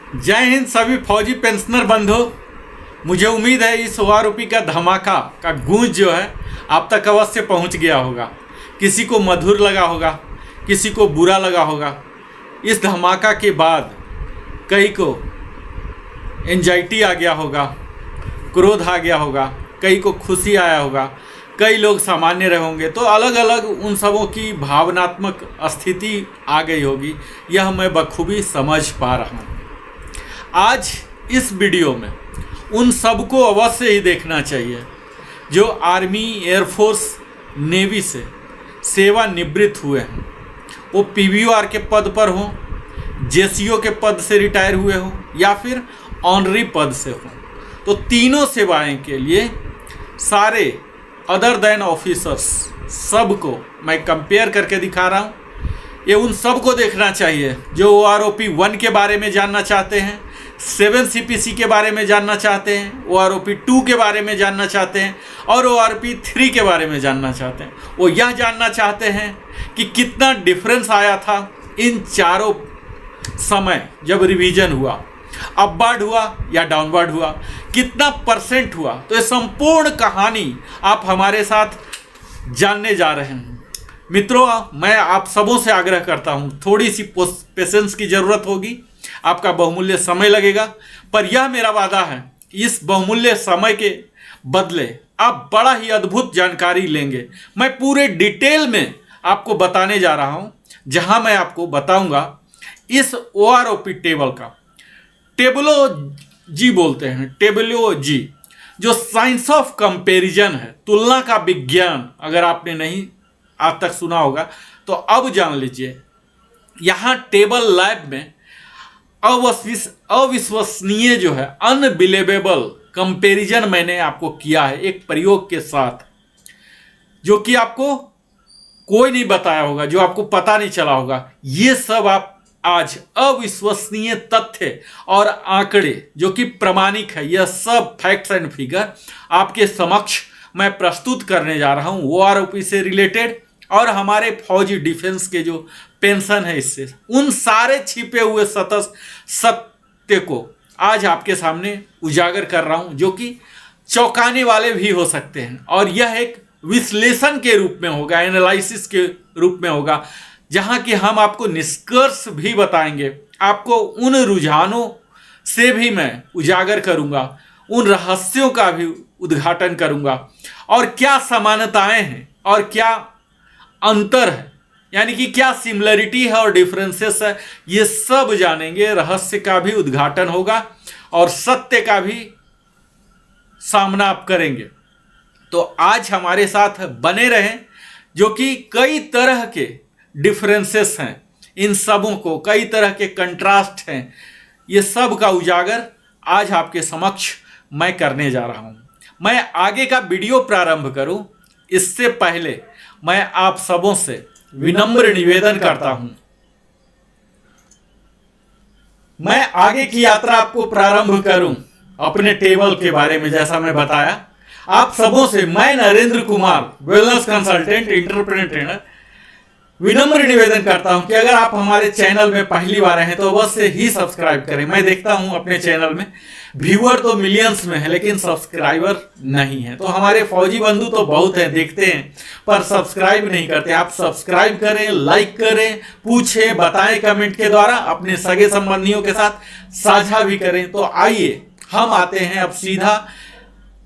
जय हिंद सभी फौजी पेंशनर बंधु। मुझे उम्मीद है इस ओआरओपी का धमाका का गूंज जो है आप तक अवश्य पहुंच गया होगा। किसी को मधुर लगा होगा, किसी को बुरा लगा होगा। इस धमाका के बाद कई को एंजाइटी आ गया होगा, क्रोध आ गया होगा, कई को खुशी आया होगा, कई लोग सामान्य रहे होंगे। तो अलग अलग उन सबों की भावनात्मक स्थिति आ गई होगी, यह मैं बखूबी समझ पा रहा हूँ। आज इस वीडियो में उन सबको अवश्य ही देखना चाहिए जो आर्मी, एयरफोर्स, नेवी से सेवानिवृत्त हुए हैं। वो पीवीओआर के पद पर हों, जेसीओ के पद से रिटायर हुए हों या फिर ऑनरी पद से हों। तो तीनों सेवाएं के लिए सारे अदर देन ऑफिसर्स सबको मैं कंपेयर करके दिखा रहा हूँ। ये उन सब को देखना चाहिए जो ओआरओपी 1 के बारे में जानना चाहते हैं, 7 CPC के बारे में जानना चाहते हैं, ओआरओपी 2 के बारे में जानना चाहते हैं और ओआरओपी 3 के बारे में जानना चाहते हैं। वो यह जानना चाहते हैं कि कितना डिफरेंस आया था इन चारों समय जब रिवीजन हुआ, अपवर्ड हुआ या डाउनवर्ड हुआ, कितना परसेंट हुआ। तो ये संपूर्ण कहानी आप हमारे साथ जानने जा रहे हैं। मित्रों, मैं आप सबों से आग्रह करता हूं, थोड़ी सी पेशेंस की ज़रूरत होगी, आपका बहुमूल्य समय लगेगा, पर यह मेरा वादा है इस बहुमूल्य समय के बदले आप बड़ा ही अद्भुत जानकारी लेंगे। मैं पूरे डिटेल में आपको बताने जा रहा हूं, जहां मैं आपको बताऊंगा इस ओआरओपी टेबल का, टेबुलॉजी बोलते हैं, टेबुलॉजी जो साइंस ऑफ कंपैरिजन है, तुलना का विज्ञान। अगर आपने नहीं आज तक सुना होगा तो अब जान लीजिए। यहाँ टेबल लैब में अविश्वसनीय जो है, अनबिलीवेबल कंपैरिजन मैंने आपको किया है एक प्रयोग के साथ, जो कि आपको कोई नहीं बताया होगा, जो आपको पता नहीं चला होगा। ये सब आप आज अविश्वसनीय तथ्य और आंकड़े जो कि प्रमाणिक है, यह सब फैक्ट्स एंड फिगर आपके समक्ष मैं प्रस्तुत करने जा रहा हूं ओआरओपी से रिलेटेड और हमारे फौजी डिफेंस के जो पेंशन है इससे, उन सारे छिपे हुए सत्य को आज आपके सामने उजागर कर रहा हूं, जो कि चौंकाने वाले भी हो सकते हैं। और यह एक विश्लेषण के रूप में होगा, एनालिसिस के रूप में होगा, जहां कि हम आपको निष्कर्ष भी बताएंगे। आपको उन रुझानों से भी मैं उजागर करूंगा, उन रहस्यों का भी उद्घाटन करूंगा, और क्या समानताएं हैं और क्या अंतर है, यानी कि क्या सिमिलरिटी है और डिफरेंसेस है, ये सब जानेंगे। रहस्य का भी उद्घाटन होगा और सत्य का भी सामना आप करेंगे। तो आज हमारे साथ बने रहें, जो कि कई तरह के डिफरेंसेस हैं, इन सबों को कई तरह के कंट्रास्ट हैं, ये सब का उजागर आज आपके समक्ष मैं करने जा रहा हूं। मैं आगे का वीडियो प्रारंभ करूं इससे पहले मैं आप सबों से विनम्र निवेदन करता हूं। मैं आगे की यात्रा आपको प्रारंभ करूं अपने टेबल के बारे में, जैसा मैं बताया आप सबों से मैं Narendra Kumar, wellness consultant, entrepreneur trainer, विनम्र निवेदन करता हूं कि अगर आप हमारे चैनल में पहली बार हैं तो अवश्य ही सब्सक्राइब करें। मैं देखता हूं अपने चैनल में व्यूअर तो मिलियंस में है, लेकिन सब्सक्राइबर नहीं है। तो हमारे फौजी बंधु तो बहुत हैं, देखते हैं पर सब्सक्राइब नहीं करते। आप सब्सक्राइब करें, लाइक करें, पूछें, बताएं कमेंट के द्वारा, अपने सगे संबंधियों के साथ साझा भी करें। तो आइए हम आते हैं अब सीधा।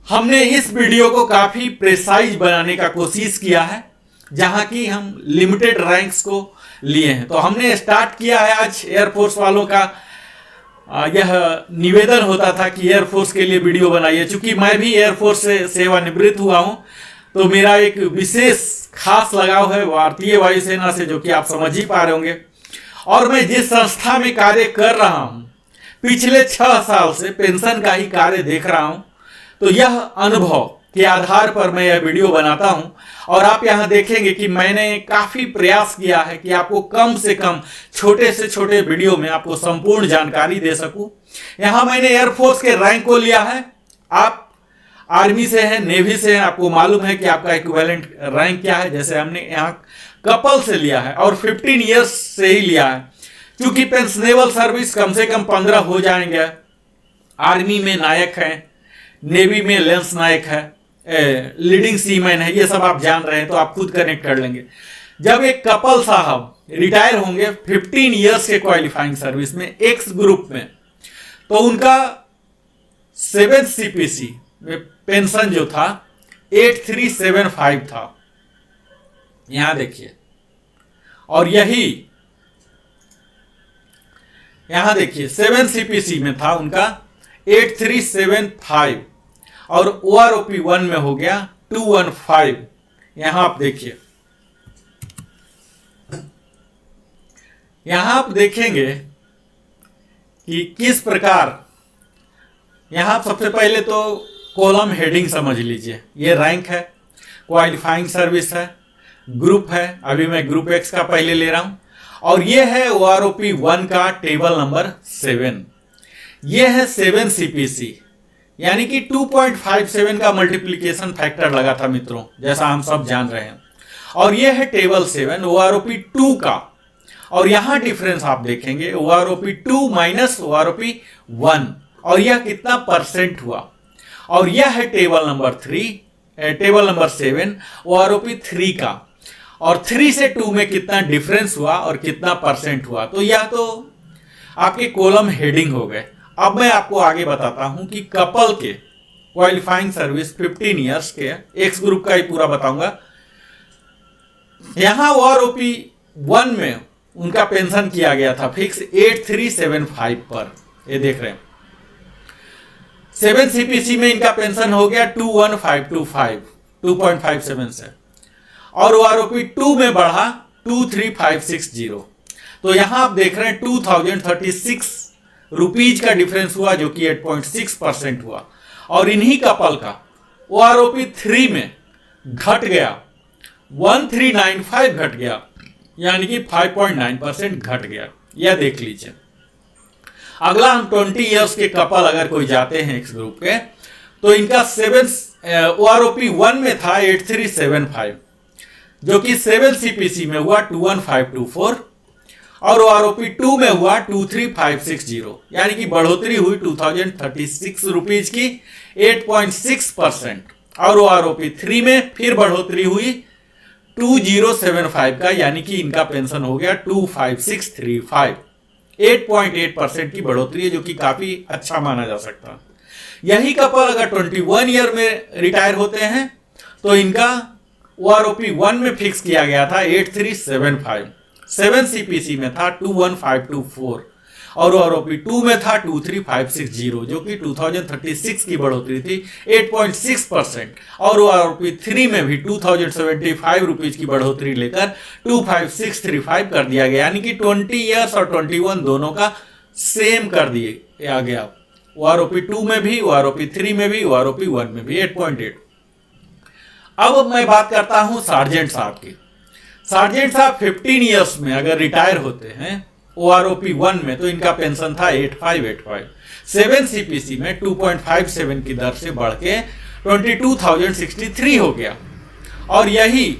हमने इस वीडियो को काफी प्रेसाइज बनाने का कोशिश किया है, जहां की हम लिमिटेड रैंक्स को लिए हैं। तो हमने स्टार्ट किया है आज एयरफोर्स वालों का यह निवेदन होता था कि एयरफोर्स के लिए वीडियो बनाइए। चूंकि मैं भी एयरफोर्स से सेवानिवृत्त हुआ हूं, तो मेरा एक विशेष खास लगाव है भारतीय वायुसेना से, जो कि आप समझ ही पा रहे होंगे। और मैं जिस संस्था में कार्य कर रहा हूं, पिछले 6 साल से पेंशन का ही कार्य देख रहा हूं, तो यह अनुभव के आधार पर मैं यह वीडियो बनाता हूं। और आप यहां देखेंगे कि मैंने काफी प्रयास किया है कि आपको कम से कम छोटे से छोटे वीडियो में आपको संपूर्ण जानकारी दे सकूं। यहां मैंने एयरफोर्स के रैंक को लिया है। आप आर्मी से हैं, नेवी से हैं, आपको मालूम है कि आपका इक्विवेलेंट रैंक क्या है। जैसे हमने यहां कपल से लिया है और 15 ईयर्स से ही लिया है। चूंकि पेंशनेबल सर्विस कम से कम 15 हो जाएंगे, आर्मी में नायक है, नेवी में लेंस नायक है, लीडिंग सीमैन है, ये सब आप जान रहे हैं तो आप खुद कनेक्ट कर लेंगे। जब एक कपल साहब रिटायर होंगे 15 इयर्स के क्वालिफाइंग सर्विस में एक्स ग्रुप में, तो उनका 7 CPC में पेंशन जो था 8375 था, यहां देखिए। और यही यहां देखिए 7 CPC में था उनका 8375 और OROP 1 में हो गया 215। यहां आप देखिए, यहां आप देखेंगे कि किस प्रकार, यहां सबसे पहले तो कॉलम हेडिंग समझ लीजिए, ये रैंक है, क्वालिफाइंग सर्विस है, ग्रुप है, अभी मैं ग्रुप एक्स का पहले ले रहा हूं, और ये है OROP 1 का टेबल नंबर 7। ये है 7 CPC, यानी कि 2.57 का मल्टीप्लिकेशन फैक्टर लगा था मित्रों, जैसा हम सब जान रहे हैं। और ये है टेबल 7 OROP 2 का, और यहां डिफरेंस आप देखेंगे OROP 2 माइनस OROP 1, और यह कितना परसेंट हुआ। और यह है टेबल नंबर 7 OROP 3 का, और 3 से 2 में कितना डिफरेंस हुआ और कितना परसेंट हुआ। तो यह तो आपके कॉलम हेडिंग हो गए। अब मैं आपको आगे बताता हूं कि कपल के क्वालिफाइंग सर्विस 15 इयर्स के एक्स ग्रुप का ही पूरा बताऊंगा। यहां OROP 1 में उनका पेंशन किया गया था फिक्स 8375 पर, ये देख रहे हैं। 7 CPC में इनका पेंशन हो गया 21525, 2.57 से, और OROP 2 में बढ़ा 23560। तो यहां आप देख रहे हैं 2036 रुपीज का डिफरेंस हुआ, जो कि 8.6% हुआ। और इन्हीं कपल का OROP 3 में घट गया 1395 घट गया, यानी कि 5.9% घट गया। यह देख लीजिए। अगला हम 20 इयर्स के कपल अगर कोई जाते हैं एक्स ग्रुप के, तो इनका OROP 1 में था 8375, जो कि 7 CPC में हुआ 21524, और OROP 2 में हुआ 23560, यानी कि बढ़ोतरी हुई 2036 रुपीज की 8.6%। और OROP 3 में फिर बढ़ोतरी हुई 2075 का, यानी कि इनका पेंशन हो गया 25635, 8.8% की बढ़ोतरी है, जो कि काफी अच्छा माना जा सकता है। यही कपल अगर 21 ईयर में रिटायर होते हैं तो इनका OROP 1 में फिक्स किया गया था 8375, 7 CPC में था 21524, और OROP 2 में था 23560, जो कि 2036 की बढ़ोतरी थी 8.6%, और OROP 3 में भी 2075 रुपीज की बढ़ोतरी लेकर 25635 कर दिया गया, यानी कि 20 इयर्स और 21 दोनों का सेम कर दिया गया। OROP 2 में भी, OROP 3 में भी, OROP 1 में भी 8.8। अब मैं बात करता हूं सार्जेंट साहब की। सार्जेंट साहब 15 इयर्स में अगर रिटायर होते हैं OROP 1 में, तो इनका पेंशन था 8585, 7 CPC में 2.57 की दर से बढ़ के 22,063 हो गया, और यही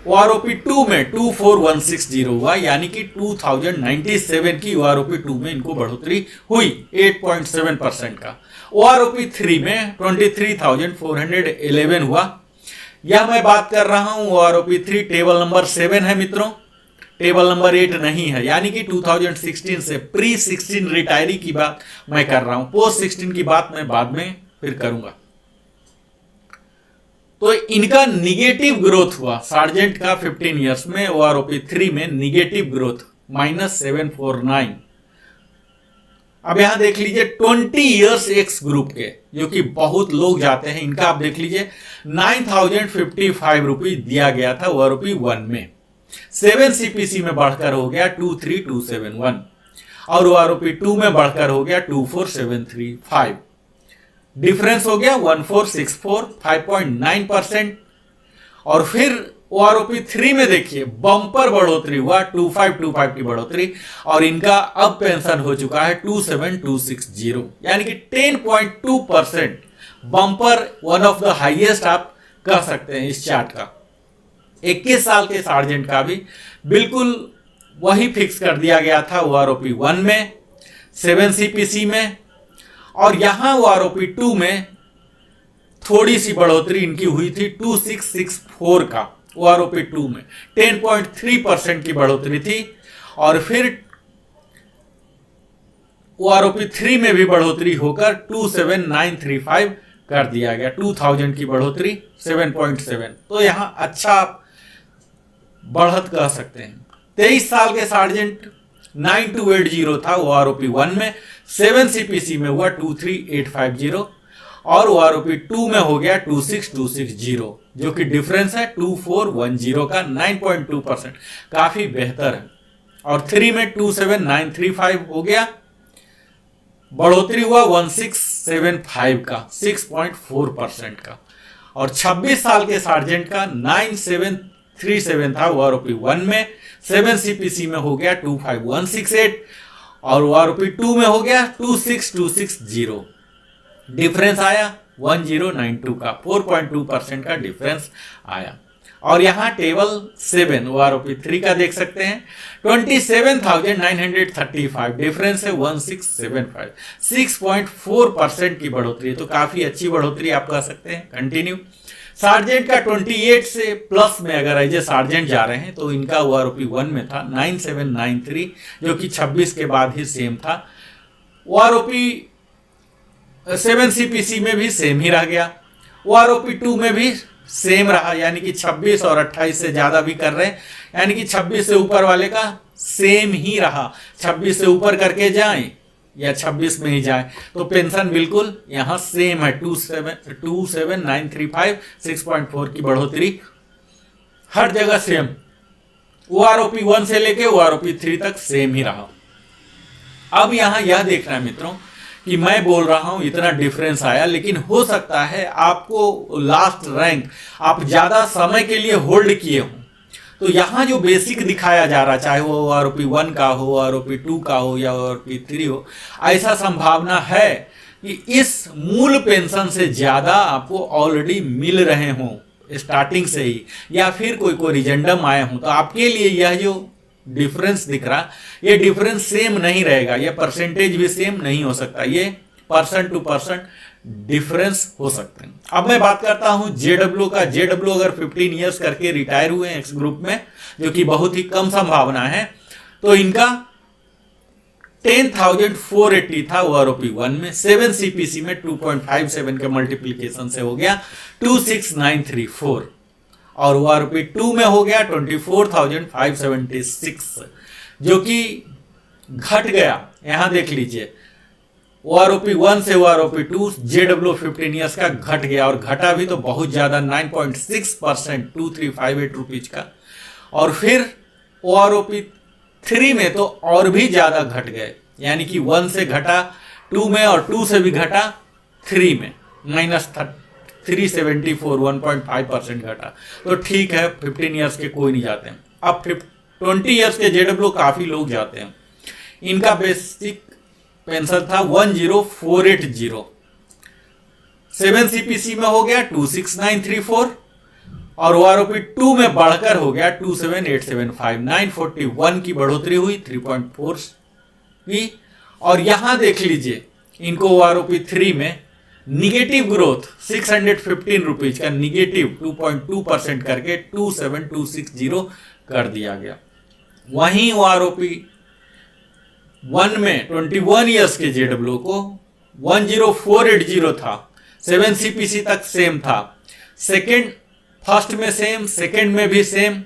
OROP 2 में 24160 हुआ, यानी कि 2097 की OROP 2 में इनको बढ़ोतरी हुई 8.7% का। OROP 3 में 23,411 हुआ। यह मैं बात कर रहा हूं OROP 3 टेबल नंबर 7 है मित्रों, टेबल नंबर 8 नहीं है, यानी कि 2016 से प्री 16 रिटायरी की बात मैं कर रहा हूं, पोस्ट 16 की बात मैं बाद में फिर करूंगा। तो इनका निगेटिव ग्रोथ हुआ सार्जेंट का 15 इयर्स में, OROP 3 में निगेटिव ग्रोथ -749। अब यहां देख लीजिए 20 इयर्स एक्स ग्रुप के, जो कि बहुत लोग जाते हैं, इनका आप देख लीजिए 9055 रुपीज दिया गया था OROP 1 में, 7 CPC में बढ़कर हो गया 23271, और OROP 2 में बढ़कर हो गया 24735, डिफरेंस हो गया 1464, 5.9%। और फिर OROP 3 में देखिए बम्पर बढ़ोतरी हुआ 2525 की बढ़ोतरी, और इनका अब पेंशन हो चुका है 27260, यानी कि 10.2% bumper, one of the highest आप कह सकते हैं इस चार्ट का। 21 साल के सार्जेंट का भी बिल्कुल वही फिक्स कर दिया गया था OROP 1 में, 7CPC में, और यहां OROP 2 में थोड़ी सी बढ़ोतरी इनकी हुई थी 2664 का। OROP 2 में 10.3% की बढ़ोतरी थी, और फिर OROP 3 में भी बढ़ोतरी होकर 27935 कर दिया गया, 2000 की बढ़ोतरी 7.7। तो यहां अच्छा बढ़त कह सकते हैं। 23 साल के सार्जेंट 9280 था OROP 1 में, 7CPC में हुआ 23850, और OROP 2 में हो गया 26260, जो कि डिफरेंस है 2410 का, 9.2%, काफी बेहतर है। और 3 में 27935 हो गया, बढ़ोतरी हुआ 1675 का, 6.4% का। और 26 साल के सार्जेंट का 9737 था OROP 1 में, 7CPC में हो गया 25168, और OROP 2 में हो गया 26260, डिफरेंस आया 1092 का, 4.2% का डिफरेंस आया। और यहां टेबल 7 OROP 3 का देख सकते हैं, 27,935, डिफरेंस है 1675, 6.4% की बढ़ोतरी, तो काफी अच्छी बढ़ोतरी आप कह सकते हैं। कंटिन्यू। सार्जेंट का 28 से प्लस में अगर एज ए सार्जेंट जा रहे हैं तो इनका OROP 1 में था 9793, जो कि 26 के बाद ही सेम था। OROP 7CPC में भी सेम ही रह गया, OROP 2 में भी सेम रहा, यानी कि 26 और 28 से ज्यादा भी कर रहे हैं, यानी कि 26 से ऊपर वाले का सेम ही रहा। 26 से ऊपर करके जाएं या 26 में ही जाएं तो पेंशन बिल्कुल यहां सेम है, 27935, 6.4 की बढ़ोतरी हर जगह सेम। OROP 1 से लेके OROP 3 तक सेम ही रहा। अब यहां यह देखना है मित्रों कि मैं बोल रहा हूं इतना डिफरेंस आया, लेकिन हो सकता है आपको लास्ट रैंक आप ज्यादा समय के लिए होल्ड किए हो, तो यहां जो बेसिक दिखाया जा रहा, चाहे वो OROP 1 का हो, OROP 2 का हो या OROP 3 हो, ऐसा संभावना है कि इस मूल पेंशन से ज्यादा आपको ऑलरेडी मिल रहे हों स्टार्टिंग से ही, या फिर कोई रिजेंडम आए हों। तो आपके लिए यह जो डिफरेंस दिख रहा, ये डिफरेंस सेम नहीं रहेगा, ये परसेंटेज भी सेम नहीं हो सकता, ये % to % डिफरेंस हो सकते हैं। अब मैं बात करता हूं JW का। JW अगर 15 इयर्स करके रिटायर हुए हैं एक्स ग्रुप में, जो कि बहुत ही कम संभावना है, तो इनका 10,480 था OROP 1 में, 7CPC में 2.57 के मल्टीप्लीकेशन से हो गया 26934, और OROP 2 में हो गया 24,576, जो कि घट गया। यहां देख लीजिए, OROP 1 से OROP 2 JW 15 इयर्स का घट गया, और घटा भी तो बहुत ज्यादा, 9.6%, 2358 रुपीज का। और फिर OROP 3 में तो और भी ज्यादा घट गए, यानी कि 1 से घटा 2 में, और 2 से भी घटा 3 में, -374, 1.5% घटा। तो ठीक है, 15 इयर्स के कोई नहीं जाते हैं। अब 20 इयर्स के JW काफी लोग जाते हैं। इनका बेसिक पेंशन था 10480, 7CPC में हो गया 26934, और OROP 2 में बढ़कर हो गया 27875, 941 की बढ़ोतरी हुई, 3.4 की। और यहां देख लीजिए, इनको OROP 3 में निगेटिव ग्रोथ 615 रुपीज का निगेटिव 2.2% करके 27260 कर दिया गया। वहीं OROP 1 में 21 इयर्स के JW को 10480 था, 7CPC तक सेम था, फर्स्ट में सेम, सेकंड में भी सेम,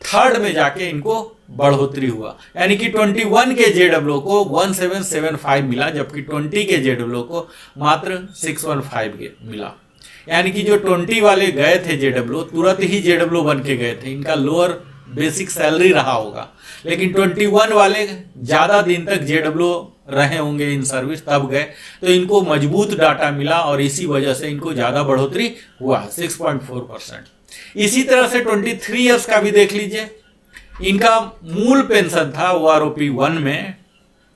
थर्ड में जाके इनको बढ़ोतरी हुआ, यानी कि 21 के JW को 1775 मिला, जबकि 20 के JW को मात्र 615 मिला। यानी कि जो 20 वाले गए थे JW, तुरंत ही JW बन के गए थे, इनका लोअर बेसिक सैलरी रहा होगा, लेकिन 21 वाले ज्यादा दिन तक JW रहे होंगे इन सर्विस, तब गए, तो इनको मजबूत डाटा मिला, और इसी वजह से इनको ज्यादा बढ़ोतरी हुआ, 6.4%। इसी तरह से 23 इयर्स का भी देख लीजिए, इनका मूल पेंशन था OROP 1 में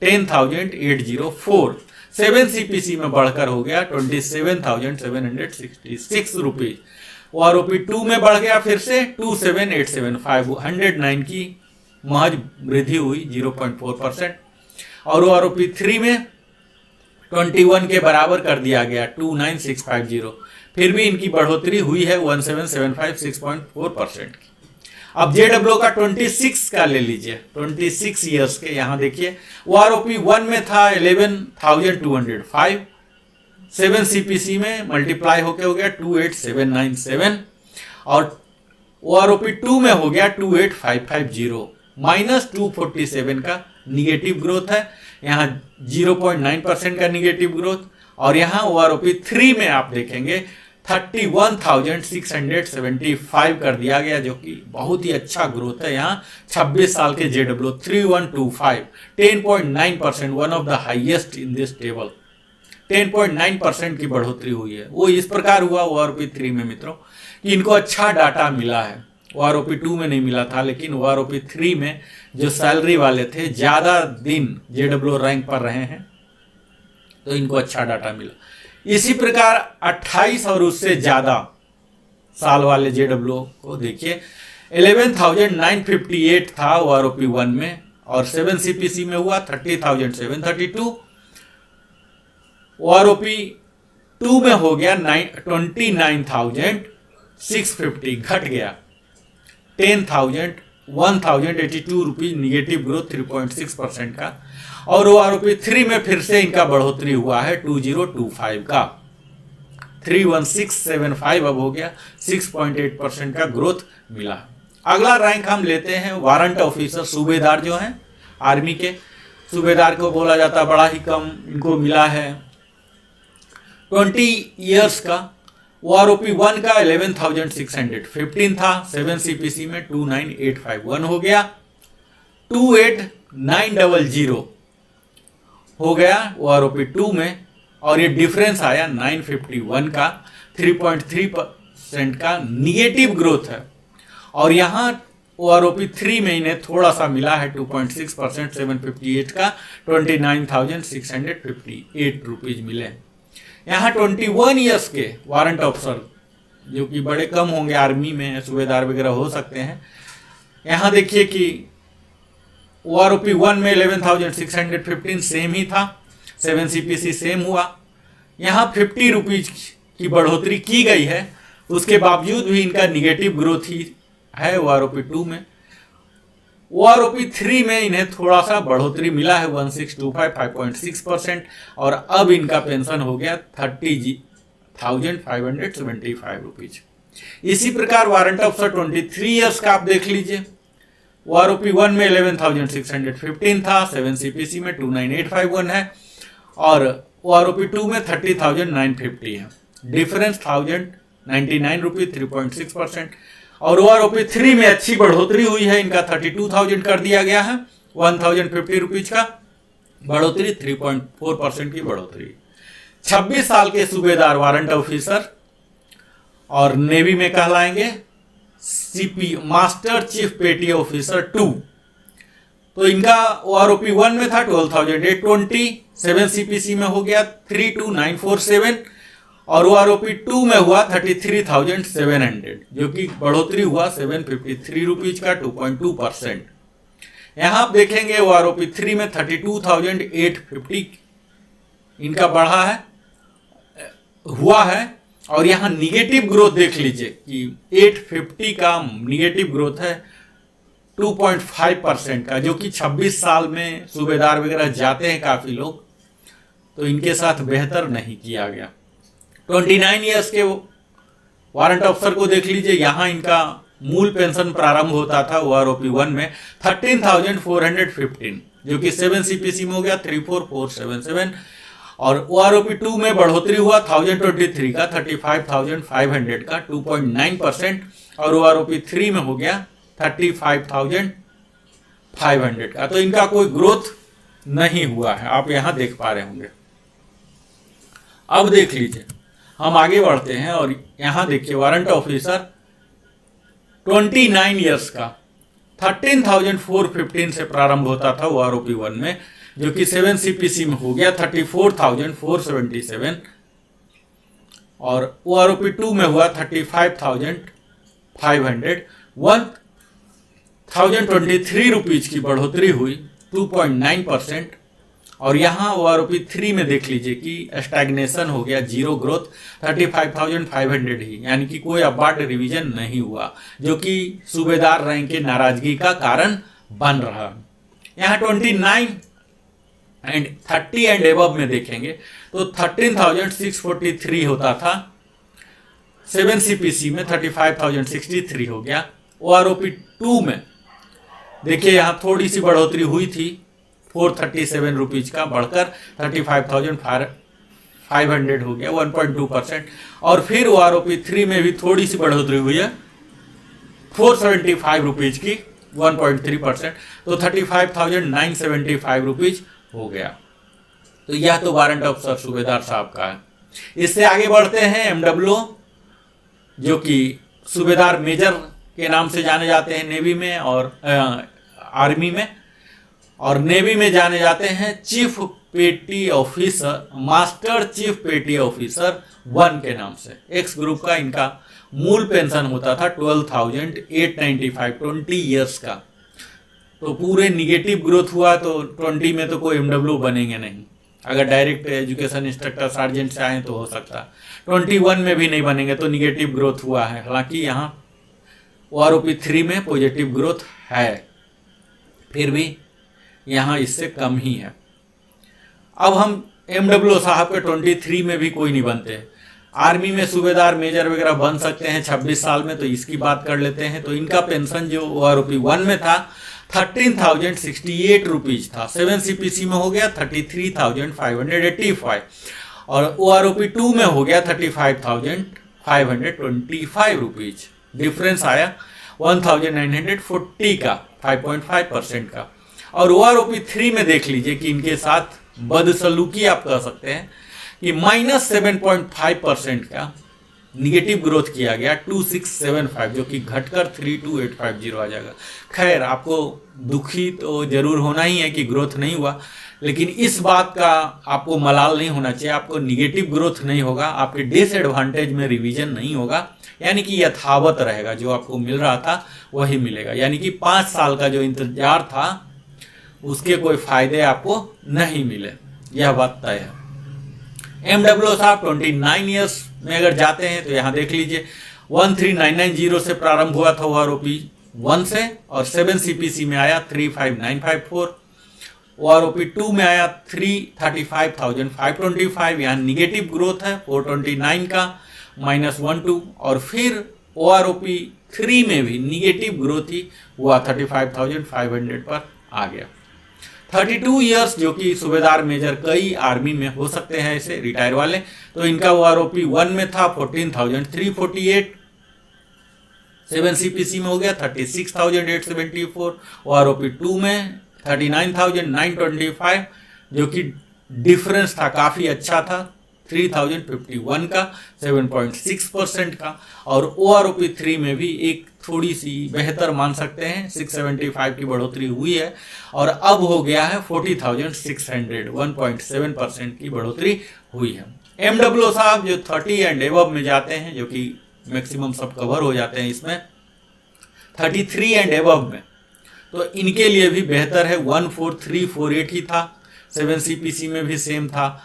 10,804, 7CPC में बढ़कर हो गया 27,766 रुपीज, OROP 2 में बढ़ गया फिर से 27875, 109 की महज वृद्धि हुई 0.4%। और OROP 3 में 21 के बराबर कर दिया गया 29650, फिर भी इनकी बढ़ोतरी हुई है 1775 6.4% की। अब JWO का 26 का ले लीजिए, 26 ईयर्स के, यहाँ देखिए OROP 1 में था 11,205, 7 CPC में मल्टीप्लाई होके हो गया 28797 और OROP 2 में हो गया 28550, -247 का निगेटिव ग्रोथ है, यहाँ 0.9% का निगेटिव ग्रोथ। और यहाँ OROP 3 में आप देखेंगे 31,675 कर दिया गया, जो कि बहुत ही अच्छा ग्रोथ है। यहाँ 26 साल के JWO 3125 10.9%, one of the highest in this table, 10.9% की बढ़ोतरी हुई है। वो इस प्रकार हुआ OROP 3 में मित्रों कि इनको अच्छा डाटा मिला है। OROP 2 में नहीं मिला था, लेकिन OROP 3 में जो सैलरी वाले थे ज़्यादा दिन JWO रैंक पर रहे हैं, तो इनको अच्छा डाटा मिला। इसी प्रकार 28 और उससे ज़्यादा साल वाले JWO को देखिए 11,958 था OROP 1 में, और 7 CPC में हुआ 30,732। OROP 2 में हो गया 29,650, घट गया 1,082 रुपीज, निगेटिव ग्रोथ 3.6% का। और OROP 3 में फिर से इनका बढ़ोतरी हुआ है 2025 का 31675 अब हो गया, 6.8% का ग्रोथ मिला। अगला रैंक हम लेते हैं वारंट ऑफिसर, सूबेदार जो हैं आर्मी के। सूबेदार को बोला जाता बड़ा ही कम इनको मिला है 20 ईयर्स का। OROP 1 का 11,615 था, 7 CPC में 29,851 हो गया, 28,900 हो गया OROP 2 में। और ये डिफरेंस आया 951 का, 3.3% का निगेटिव ग्रोथ है। और यहाँ OROP 3 में इन्हें थोड़ा सा मिला है 2.6%, 758 का 29,658 रुपीज मिले। यहाँ 21 ईयर्स के वारंट ऑफिसर, जो कि बड़े कम होंगे आर्मी में, सूबेदार वगैरह हो सकते हैं। यहाँ देखिए कि OROP 1 में 11,615 सेम ही था, 7 CPC सेम हुआ। यहाँ 50 रुपीज की बढ़ोतरी की गई है, उसके बावजूद भी इनका निगेटिव ग्रोथ ही है OROP 2 में। OROP 3 में इन्हें थोड़ा सा बढ़ोतरी मिला है 1625 5.6%, और अब इनका पेंशन हो गया 30,575 रुपीज। इसी प्रकार वारंट ऑफिसर 23 ईयर्स का आप देख लीजिए। OROP 1 में 11,615 था, 7 CPC में 29,851 है, और OROP 2 में 30,950 है, डिफरेंस 1,099 रुपीज, 3.6%। और OROP 3 में अच्छी बढ़ोतरी हुई है, इनका 32,000 कर दिया गया है, 1,050 रुपीज का बढ़ोतरी, 3.4% की बढ़ोतरी। 26 साल के सूबेदार वारंट ऑफिसर और नेवी में कहलाएंगे CP मास्टर चीफ पेटी ऑफिसर 2। तो इनका OROP 1 में था 12,820, 7 CPC में हो गया 32,947, और OROP 2 में हुआ 33,700, जो कि बढ़ोतरी हुआ 753 रुपीज का 2.2%। यहाँ आप देखेंगे OROP 3 में 32,850 इनका बढ़ा है, हुआ है। और यहाँ निगेटिव ग्रोथ देख लीजिए कि 850 का निगेटिव ग्रोथ है 2.5% का, जो कि 26 साल में सूबेदार वगैरह जाते हैं काफ़ी लोग, तो इनके साथ बेहतर नहीं किया गया। 29 ईयर्स के वारंट ऑफिसर को देख लीजिए, यहाँ इनका मूल पेंशन प्रारंभ होता था OROP 1 में 13,415, जो कि 7 CPC में हो गया 34,477, और OROP 2 में बढ़ोतरी हुआ 1,023 का 35,500 का 2.9%, और OROP 3 में हो गया 35,500 का। तो इनका कोई ग्रोथ नहीं हुआ है, आप यहाँ देख पा रहे होंगे। अब देख लीजिए, हम आगे बढ़ते हैं और यहाँ देखिए वारंट ऑफिसर 29 ईयर्स का 13,415 से प्रारंभ होता था OROP 1 में, जो कि 7 CPC में हो गया 34,477, और OROP 2 में हुआ 35,500, 1023 रुपीज की बढ़ोतरी हुई 2.9%। और यहाँ OROP3 में देख लीजिए कि स्टैग्नेशन हो गया, जीरो ग्रोथ, 35,500 ही, यानी कि कोई अपवार्ड रिवीजन नहीं हुआ, जो कि सूबेदार रैंक के नाराजगी का कारण बन रहा। यहाँ 29 एंड 30 एंड एबव में देखेंगे तो 13,643 होता था, 7 CPC में 35,063 हो गया। OROP2 में देखिए यहाँ थोड़ी सी बढ़ोतरी हुई थी, 437 रुपीज का बढ़कर 35,500 हो गया, 1.2%। और फिर OROP3 में भी थोड़ी सी बढ़ोतरी हुई है, 475 रुपीज की, 1.3%, तो 35,975 रुपीज हो गया। तो यह तो वारंट अफसर सूबेदार साहब का है। इससे आगे बढ़ते हैं MWO, जो कि सूबेदार मेजर के नाम से जाने जाते हैं नेवी में और आर्मी में, और नेवी में जाने जाते हैं चीफ पेटी ऑफिसर, मास्टर चीफ पेटी ऑफिसर 1 के नाम से। एक्स ग्रुप का इनका मूल पेंशन होता था 12,895, 20 ईयर्स का। तो पूरे निगेटिव ग्रोथ हुआ तो 20 में तो कोई MWO बनेंगे नहीं, अगर डायरेक्ट एजुकेशन इंस्ट्रक्टर सार्जेंट से आए तो हो सकता, 21 में भी नहीं बनेंगे, तो निगेटिव ग्रोथ हुआ है। हालांकि यहाँ OROP3 में पॉजिटिव ग्रोथ है, फिर भी यहाँ इससे कम ही है। अब हम MWO साहब के 23 में भी कोई नहीं बनते। आर्मी में सूबेदार मेजर वगैरह बन सकते हैं 26 साल में, तो इसकी बात कर लेते हैं। तो इनका पेंशन जो OROP1 में था 13,068 रुपीज था, 7 CPC में हो गया 33,585, और OROP2 में हो गया 35,525 रुपीज। डिफरेंस आया 1,940 का, 5.5% का। और OROP3 में देख लीजिए कि इनके साथ बदसलूकी आप कह सकते हैं कि -7.5% का निगेटिव ग्रोथ किया गया, 2675, जो कि घटकर 32850 आ जाएगा। खैर, आपको दुखी तो जरूर होना ही है कि ग्रोथ नहीं हुआ, लेकिन इस बात का आपको मलाल नहीं होना चाहिए। आपको निगेटिव ग्रोथ नहीं होगा, आपके डिसएडवांटेज में रिवीजन नहीं होगा, यानी कि यथावत रहेगा, जो आपको मिल रहा था वही मिलेगा। यानी कि 5 साल का जो इंतजार था उसके कोई फायदे आपको नहीं मिले, यह बात तय है। MWO साहब 29 ईयर्स में अगर जाते हैं तो यहाँ देख लीजिए 13990 से प्रारंभ हुआ था OROP1 से, और 7 CPC में आया 35954, OROP2 में आया 335,525, यहाँ निगेटिव ग्रोथ है 429 का, -12, और फिर OROP3 में भी निगेटिव ग्रोथ ही हुआ, 35,500 पर आ गया। 32 ईयर्स जो कि सूबेदार मेजर कई आर्मी में हो सकते हैं ऐसे रिटायर वाले, तो इनका OROP1 में था 14,348, 7 CPC में हो गया 36,874, OROP2 में 39,925, जो कि डिफरेंस था काफ़ी अच्छा था, 3,051 का, 7.6% का। और OROP3 में भी एक थोड़ी सी बेहतर मान सकते हैं, 675 की बढ़ोतरी हुई है, और अब हो गया है 40,600, 1.7% की बढ़ोतरी हुई है। MWO साहब जो 30 एंड एबव में जाते हैं, जो कि मैक्सिमम सब कवर हो जाते हैं इसमें, 33 एंड एबव में, तो इनके लिए भी बेहतर है, 14348 ही था, 7 CPC में भी सेम था,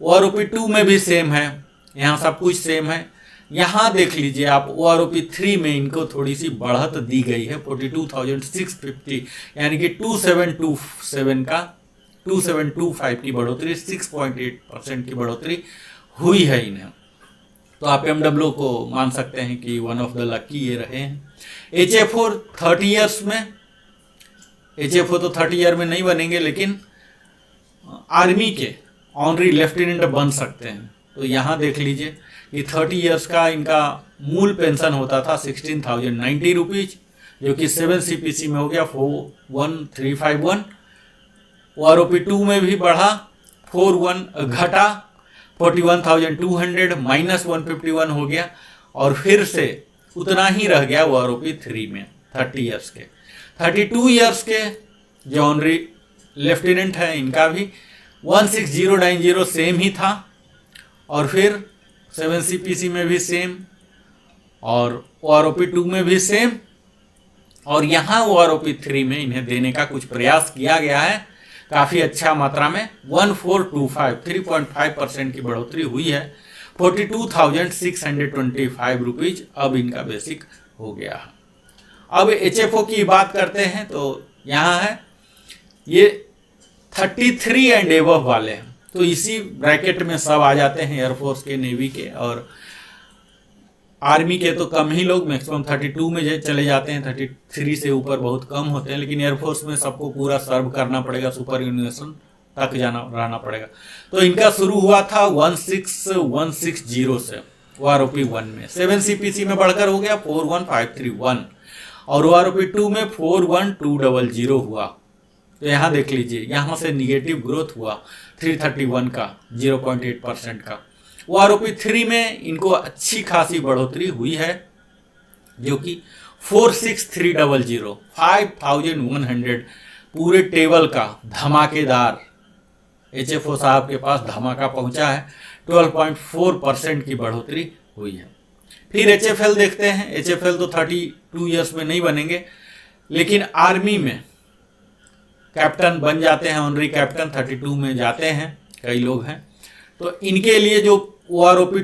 OROP2 में भी सेम है, यहाँ सब कुछ सेम है। यहाँ देख लीजिए आप OROP3 में इनको थोड़ी सी बढ़त दी गई है, 42,650, यानी कि 2727 का 2725 की बढ़ोतरी, 6.8% की बढ़ोतरी हुई है इन्हें। तो आप MWO को मान सकते हैं कि वन ऑफ द लकी ये रहे हैं। HFO 30 ईयर्स में, HFO तो 30 ईयर में नहीं बनेंगे, लेकिन आर्मी के ऑनरी लेफ्टिनेंट बन सकते हैं। तो यहाँ देख लीजिए कि 30 ईयर्स का इनका मूल पेंशन होता था 16,090 रुपीज, जो कि 7 CPC में हो गया 41351, OROP2 में भी बढ़ा 41 घटा 41,200, -151 हो गया, और फिर से उतना ही रह गया OROP3 में 30 ईयर्स के। 32 ईयर्स के जो ऑनरी लेफ्टिनेंट है इनका भी 16090 सेम ही था, और फिर 7 CPC में भी सेम, और OROP2 में भी सेम, और यहाँ OROP 3 में इन्हें देने का कुछ प्रयास किया गया है, काफ़ी अच्छा मात्रा में 1425 3.5% की बढ़ोतरी हुई है। 42,625 रुपीज अब इनका बेसिक हो गया है। अब HFO की बात करते हैं तो यहाँ है ये 33 एंड एबव वाले हैं, तो इसी ब्रैकेट में सब आ जाते हैं, एयरफोर्स के, नेवी के और आर्मी के तो कम ही लोग, मैक्सिमम 32 में चले जाते हैं, 33 से ऊपर बहुत कम होते हैं। लेकिन एयरफोर्स में सबको पूरा सर्व करना पड़ेगा, सुपर यूनिवर्सल तक रहना पड़ेगा। तो इनका शुरू हुआ था 16160 से OROP 1 में, 7 CPC में बढ़कर हो गया 41531 और OROP 2 में 41200 हुआ। तो यहाँ देख लीजिए, यहाँ से निगेटिव ग्रोथ हुआ 331 का 0.8% का। OROP 3 में इनको अच्छी खासी बढ़ोतरी हुई है जो कि 46300 5100 पूरे टेबल का धमाकेदार HFO साहब के पास धमाका पहुंचा है। 12.4% की बढ़ोतरी हुई है। फिर HFL देखते हैं। HFL तो 32 ईयर्स में नहीं बनेंगे, लेकिन आर्मी में कैप्टन बन जाते हैं, ऑनरी कैप्टन 32 में जाते हैं, कई लोग हैं। तो इनके लिए जो OROP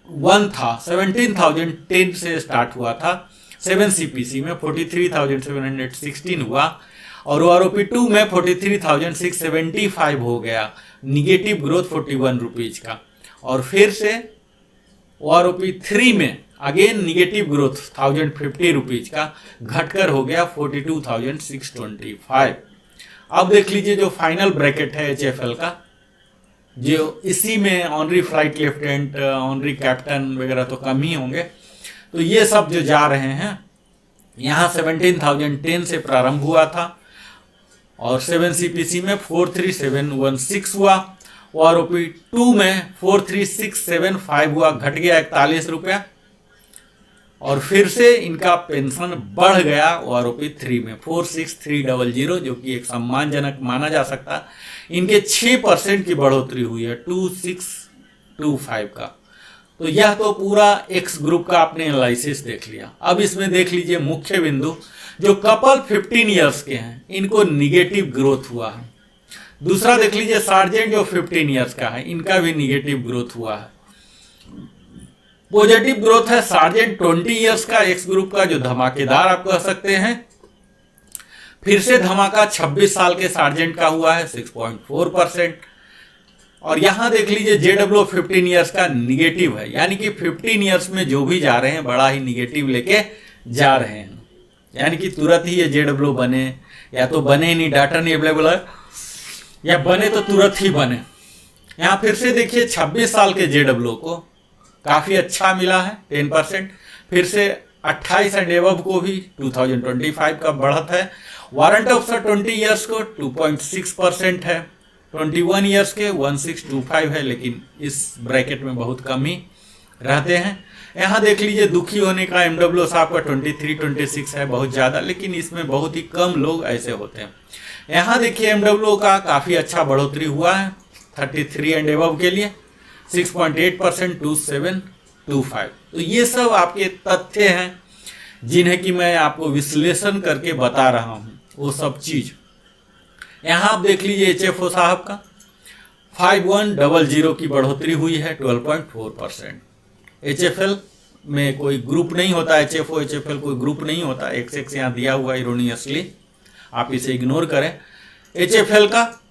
1 था 17,010 से स्टार्ट हुआ था, 7 CPC में 43,716 हुआ और OROP 2 में 43,675 हो गया, निगेटिव ग्रोथ 41 रुपीज का। और फिर से OROP 3 में अगेन निगेटिव ग्रोथ 1050 रुपीज का घटकर हो गया 42,625। अब देख लीजिए जो फाइनल ब्रैकेट है HFL का, जो इसी में honorary flight lieutenant, honorary captain वगैरह तो कम ही होंगे। तो ये सब जो जा रहे हैं, यहाँ 17,010 से प्रारंभ हुआ था और 7 CPC में 43716 हुआ, OROP 2 में 43675 हुआ, घट गया 41 रुपया। और फिर से इनका पेंशन बढ़ गया OROP 3 में 46300, जो कि एक सम्मानजनक माना जा सकता। इनके 6% की बढ़ोतरी हुई है 2625 का। तो यह तो पूरा एक्स ग्रुप का आपने एनालिसिस देख लिया। अब इसमें देख लीजिए मुख्य बिंदु, जो कपल 15 ईयर्स के हैं इनको निगेटिव ग्रोथ हुआ है। दूसरा देख लीजिए सार्जेंट जो 15 ईयर्स का है, इनका भी निगेटिव ग्रोथ हुआ है। पॉजिटिव ग्रोथ है सार्जेंट 20 ईयर्स का, एक्स ग्रुप का, जो धमाकेदार आप कह सकते हैं। फिर से धमाका 26 साल के सार्जेंट का हुआ है 6.4%। और यहां देख लीजिए JW 15 ईयर्स का निगेटिव है, यानी कि 15 ईयर्स में जो भी जा रहे हैं बड़ा ही निगेटिव लेके जा रहे हैं, यानी कि तुरंत ही ये JW बने, या तो बने नहीं, डाटा नहीं अवेलेबल है, या बने तो तुरंत ही बने। यहाँ फिर से देखिए 26 साल के JW को काफ़ी अच्छा मिला है 10%। फिर से 28 एंड एबव को भी 2025 का बढ़त है। वारंट ऑफिसर 20 ईयर्स को 2.6% है, 21 ईयर्स के 1625 है, लेकिन इस ब्रैकेट में बहुत कम ही रहते हैं। यहाँ देख लीजिए दुखी होने का MW साहब का 23-26 है, बहुत ज़्यादा, लेकिन इसमें बहुत ही कम लोग ऐसे होते हैं। यहाँ देखिए MW का काफ़ी अच्छा बढ़ोतरी हुआ है 33 एंड एबव के लिए 6.8% 2725। तो ये सब आपके तथ्य हैं जिन्हें कि मैं आपको विश्लेषण करके बता रहा हूँ, वो सब चीज़। यहाँ आप देख लीजिए HFO साहब का 5100 की बढ़ोतरी हुई है 12.4%। HFL में कोई ग्रुप नहीं होता, HFO HFL कोई ग्रुप नहीं होता, XX यहाँ दिया हुआ इरोनियसली, आप इसे इग्नोर करें। HFL का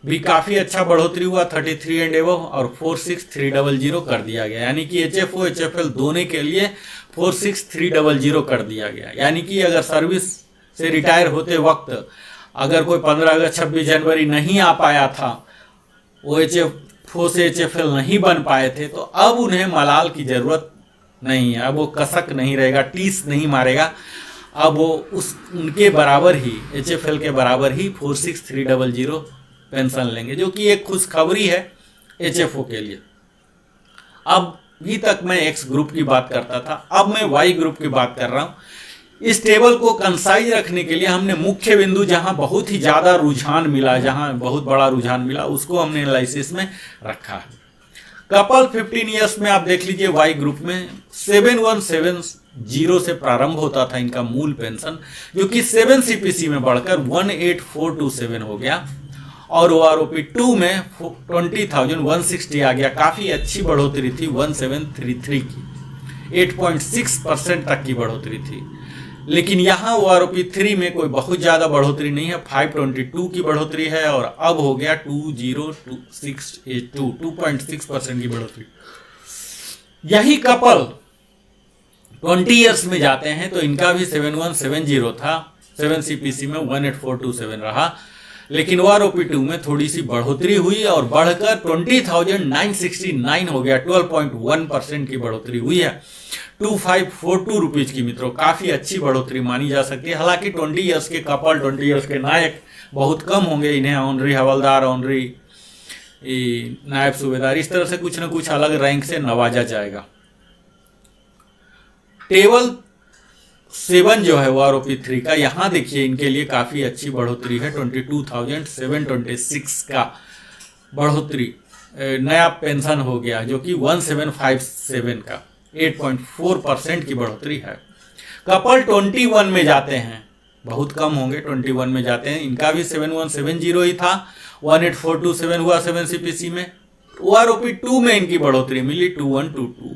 भी काफ़ी अच्छा बढ़ोतरी हुआ 33 एंड एबव और 46300 कर दिया गया, यानी कि HFO HFL दोनों के लिए 46300 कर दिया गया। यानी कि अगर सर्विस से रिटायर होते वक्त अगर कोई 15 अगस्त 26 जनवरी नहीं आ पाया था, वो HFO से HFL नहीं बन पाए थे, तो अब उन्हें मलाल की ज़रूरत नहीं है। अब वो कसक नहीं रहेगा, टीस नहीं मारेगा, अब वो उनके बराबर ही HFL के बराबर ही 46300 पेंशन लेंगे, जो कि एक खुशखबरी है HFO के लिए। अब भी तक मैं एक्स ग्रुप की बात करता था, अब मैं वाई ग्रुप की बात कर रहा हूँ। इस टेबल को कंसाइज रखने के लिए हमने मुख्य बिंदु जहां बहुत ही ज़्यादा रुझान मिला, जहां बहुत बड़ा रुझान मिला, उसको हमने एनालिसिस में रखा है। कपल 15 ईयर्स में आप देख लीजिए वाई ग्रुप में 717 जीरो से प्रारंभ होता था इनका मूल पेंशन, जो कि 7 CPC में बढ़कर 18427 हो गया और OROP 2 में 20,160 आ गया। काफ़ी अच्छी बढ़ोतरी थी 1733 की, 8.6% तक की बढ़ोतरी थी। लेकिन यहाँ OROP 3 में कोई बहुत ज़्यादा बढ़ोतरी नहीं है, 522 की बढ़ोतरी है और अब हो गया 20682, 2.6% की बढ़ोतरी। यही कपल 20 ईयर्स में जाते हैं तो इनका भी 7170 था, 7 CPC में 18427 रहा। लेकिन OROP 2 में थोड़ी सी बढ़ोतरी हुई और बढ़कर 20,969 हो गया, 12.1% की बढ़ोतरी हुई है, 2542 रुपीज की। मित्रों, काफ़ी अच्छी बढ़ोतरी मानी जा सकती है। हालांकि 20 ईयर्स के कपल, 20 ईयर्स के नायक बहुत कम होंगे, इन्हें ऑनरी हवलदार, ऑनरी नायब सूबेदार, इस तरह से कुछ न कुछ अलग रैंक से नवाजा जाएगा। टेबल 7 जो है OROP 3 का, यहाँ देखिए इनके लिए काफ़ी अच्छी बढ़ोतरी है, 22,726 का बढ़ोतरी नया पेंशन हो गया, जो कि 1757 का 8.4% की बढ़ोतरी है। कपल 21 में जाते हैं, बहुत कम होंगे, 21 में जाते हैं, इनका भी 7170 ही था, 18427 हुआ 7 CPC में। OROP 2 में इनकी बढ़ोतरी मिली 2122,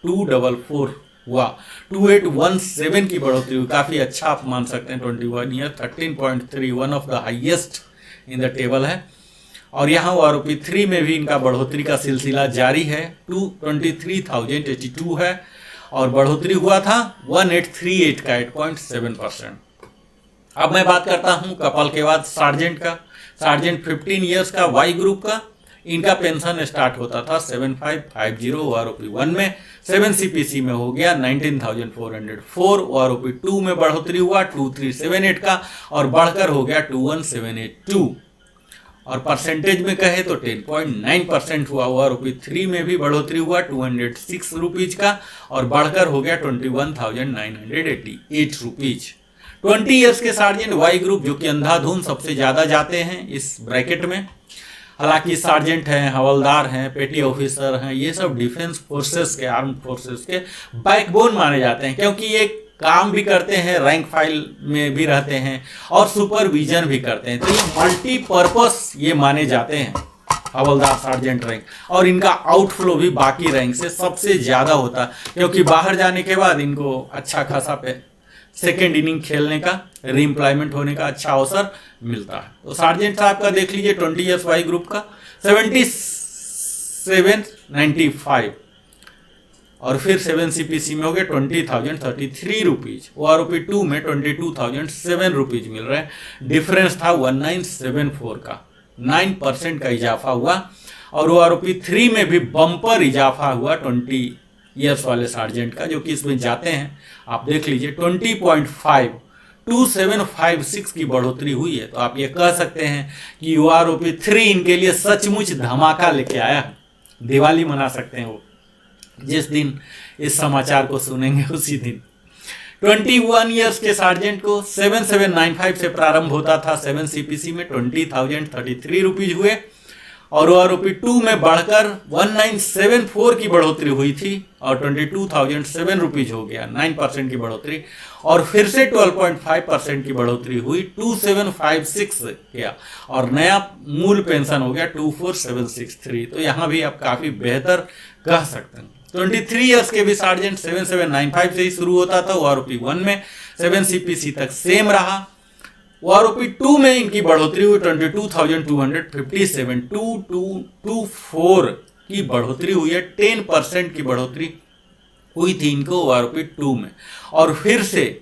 244 हुआ, 2817 की बढ़ोतरी हुई। काफ़ी अच्छा आप मान सकते हैं, 21 year, 13.3, one of the highest in the table है। और यहाँ OROP 3 में भी इनका बढ़ोतरी का सिलसिला जारी है, 23,082 है और बढ़ोतरी हुआ था 1838 का, 8.7%। अब मैं बात करता हूँ कपल के बाद सार्जेंट का। सार्जेंट 15 ईयर्स का वाई ग्रुप का, इनका पेंशन स्टार्ट होता था 7550 OROP 1 में, 7 CPC में हो गया 19,404, OROP 2 में बढ़ोतरी हुआ 2378 का और बढ़कर हो गया 21782 और परसेंटेज में कहे तो 10.9% हुआ। OROP 3 में भी बढ़ोतरी हुआ 206 रुपीज का और बढ़कर हो गया 21,988 रुपीज। 20 ईयर्स के सार्जेंट वाई ग्रुप, जो कि अंधाधुन सबसे ज़्यादा जाते हैं इस ब्रैकेट में। हालांकि सार्जेंट हैं, हवलदार हैं, पेटी ऑफिसर हैं, ये सब डिफेंस फोर्सेस के, आर्म फोर्सेस के बैकबोन माने जाते हैं, क्योंकि ये काम भी करते हैं, रैंक फाइल में भी रहते हैं और सुपरविजन भी करते हैं। तो ये मल्टीपर्पस ये माने जाते हैं हवलदार, सार्जेंट रैंक। और इनका आउटफ्लो भी बाकी रैंक से सबसे ज़्यादा होता है, क्योंकि बाहर जाने के बाद इनको अच्छा खासा सेकेंड इनिंग खेलने का, रीएम्प्लॉयमेंट होने का अच्छा अवसर मिलता है। तो सार्जेंट साहब का देख लीजिए 20 ईयर्स वाई ग्रुप का 7795 और फिर 7 CPC में हो गए 20,033 रुपीज। OROP 2 में 22,007 रुपीज मिल रहे हैं, डिफरेंस था 1974 का, 9% का इजाफा हुआ। और OROP 3 में भी बम्पर इजाफा हुआ 20 ईयर्स वाले सार्जेंट का, जो कि इसमें जाते हैं, आप देख लीजिए 20.5, 2756 की बढ़ोतरी हुई है। तो आप ये कह सकते हैं कि OROP 3 इनके लिए सचमुच धमाका लेके आया है। दिवाली मना सकते हैं वो, जिस दिन इस समाचार को सुनेंगे उसी दिन। 21 ईयर्स के सार्जेंट को 7795 से प्रारंभ होता था, 7 CPC में 20,033 रुपीज हुए और OROP 2 में बढ़कर 1974 की बढ़ोतरी हुई थी और 22,007 रुपीज हो गया, 9% की बढ़ोतरी। और फिर से 12.5% की बढ़ोतरी हुई, 2756 किया और नया मूल पेंशन हो गया 24763। तो यहाँ भी आप काफ़ी बेहतर कह सकते हैं। 23 ईयर्स के भी सार्जेंट 7795 से ही शुरू होता था, OROP 1 में 7 CPC तक सेम रहा। OROP 2 में इनकी बढ़ोतरी हुई 22,257, 2224 की बढ़ोतरी हुई है, 10% की बढ़ोतरी हुई थी इनको OROP 2 में। और फिर से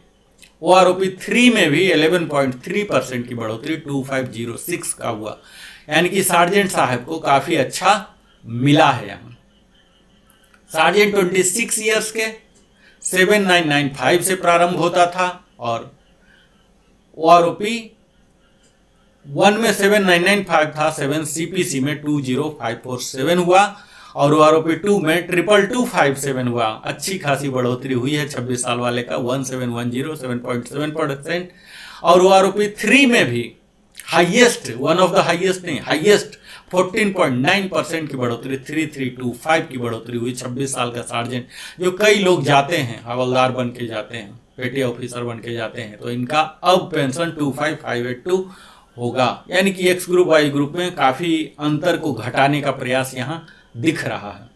OROP 3 में भी 11.3% की बढ़ोतरी 2506 का हुआ, यानी कि सार्जेंट साहब को काफ़ी अच्छा मिला है यहाँ। सार्जेंट 26 ईयर्स के 7995 से प्रारंभ होता था और OROP 1 में 7995 था, 7 CPC में 20547 हुआ और OROP 2 में 22257 हुआ। अच्छी खासी बढ़ोतरी हुई है 26 साल वाले का, 1710, 7.7%। और OROP 3 में भी highest, one of the highest नहीं, हाईएस्ट 14.9% की बढ़ोतरी, 3325 की बढ़ोतरी हुई। 26 साल का सार्जेंट, जो कई लोग जाते हैं हवलदार बन के जाते हैं, पेटी ऑफिसर बन के जाते हैं, तो इनका अब पेंशन 25582 होगा। यानी कि एक्स ग्रुप वाई ग्रुप में काफी अंतर को घटाने का प्रयास यहाँ दिख रहा है।